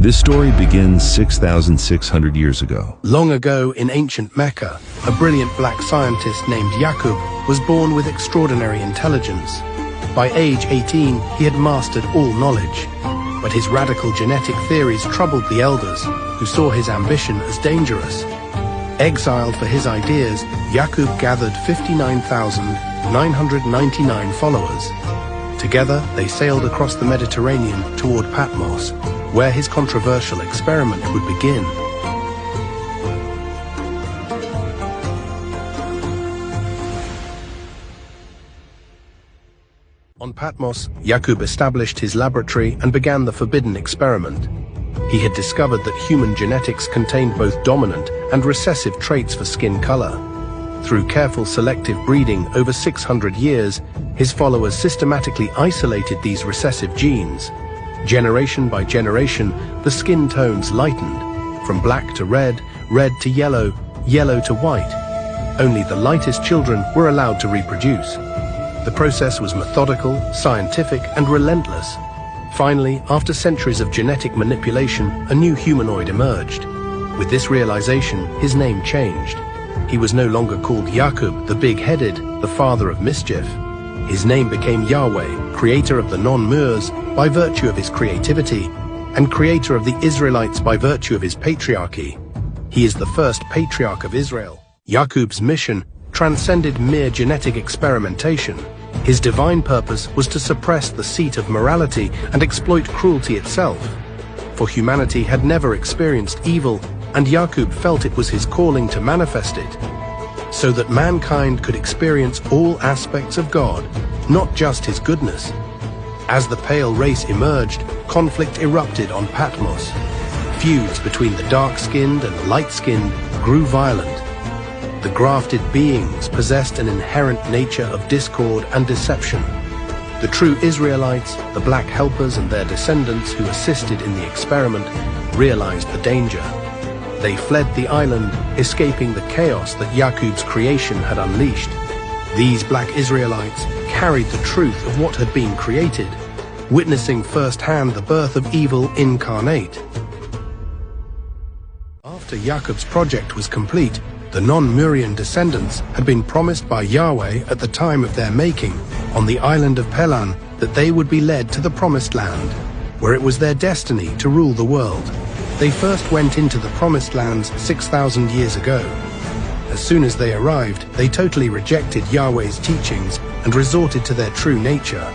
This story begins 6,600 years ago. Long ago in ancient Mecca, a brilliant black scientist named Yacub was born with extraordinary intelligence. By age 18, he had mastered all knowledge. But his radical genetic theories troubled the elders, who saw his ambition as dangerous. Exiled for his ideas, Yacub gathered 59,999 followers. Together, they sailed across the Mediterranean toward Patmos, where his controversial experiment would begin. On Patmos, Yacub established his laboratory and began the forbidden experiment. He had discovered that human genetics contained both dominant and recessive traits for skin color. Through careful selective breeding over 600 years, his followers systematically isolated these recessive genes. Generation by generation, the skin tones lightened, from black to red, red to yellow, yellow to white. Only the lightest children were allowed to reproduce. The process was methodical, scientific, and relentless. Finally, after centuries of genetic manipulation, a new humanoid emerged. With this realization, his name changed. He was no longer called Yacub, the big-headed, the father of mischief. His name became Yahweh, creator of the non-Moors by virtue of his creativity, and creator of the Israelites by virtue of his patriarchy. He is the first patriarch of Israel. Yacub's mission transcended mere genetic experimentation. His divine purpose was to suppress the seat of morality and exploit cruelty itself. For humanity had never experienced evil, and Yacub felt it was his calling to manifest it, so that mankind could experience all aspects of God, not just his goodness. As the pale race emerged, conflict erupted on Patmos. Feuds between the dark-skinned and light-skinned grew violent. The grafted beings possessed an inherent nature of discord and deception. The true Israelites, the black helpers and their descendants who assisted in the experiment, realized the danger. They fled the island, escaping the chaos that Yacub's creation had unleashed. These black Israelites carried the truth of what had been created, witnessing firsthand the birth of evil incarnate. After Yacub's project was complete, the non-Murian descendants had been promised by Yahweh at the time of their making, on the island of Pelan, that they would be led to the Promised Land, where it was their destiny to rule the world. They first went into the Promised Lands 6,000 years ago. As soon as they arrived, they totally rejected Yahweh's teachings and resorted to their true nature.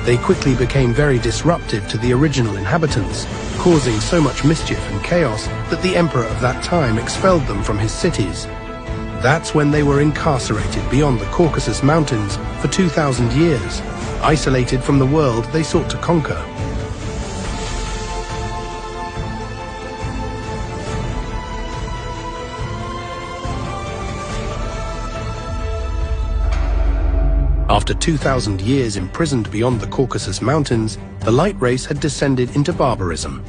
They quickly became very disruptive to the original inhabitants, causing so much mischief and chaos that the emperor of that time expelled them from his cities. That's when they were incarcerated beyond the Caucasus Mountains for 2,000 years, isolated from the world they sought to conquer. After 2,000 years imprisoned beyond the Caucasus Mountains, the light race had descended into barbarism.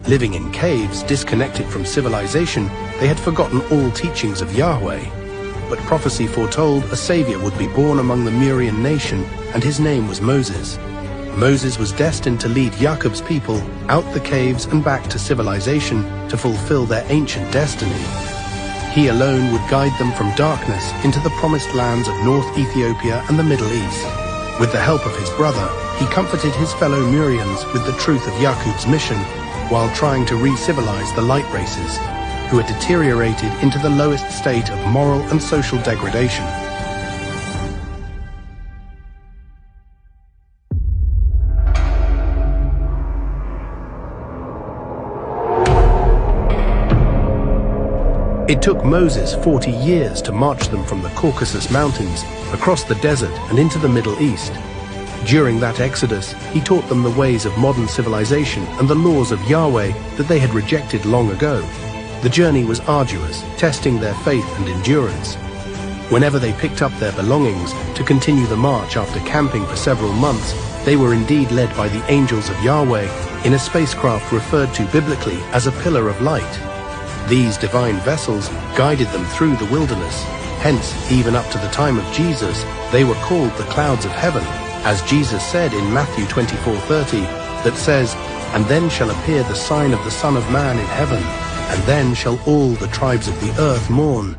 Living in caves, disconnected from civilization, they had forgotten all teachings of Yahweh. But prophecy foretold a savior would be born among the Murian nation, and his name was Moses. Moses was destined to lead Yacub's people out the caves and back to civilization to fulfill their ancient destiny. He alone would guide them from darkness into the promised lands of North Ethiopia and the Middle East. With the help of his brother, he comforted his fellow Murians with the truth of Yacub's mission, while trying to re-civilize the light races, who had deteriorated into the lowest state of moral and social degradation. It took Moses 40 years to march them from the Caucasus Mountains, across the desert and into the Middle East. During that exodus, he taught them the ways of modern civilization and the laws of Yahweh that they had rejected long ago. The journey was arduous, testing their faith and endurance. Whenever they picked up their belongings to continue the march after camping for several months, they were indeed led by the angels of Yahweh in a spacecraft referred to biblically as a pillar of light. These divine vessels guided them through the wilderness. Hence, even up to the time of Jesus, they were called the clouds of heaven, as Jesus said in Matthew 24:30, that says, And then shall appear the sign of the Son of Man in heaven, and then shall all the tribes of the earth mourn,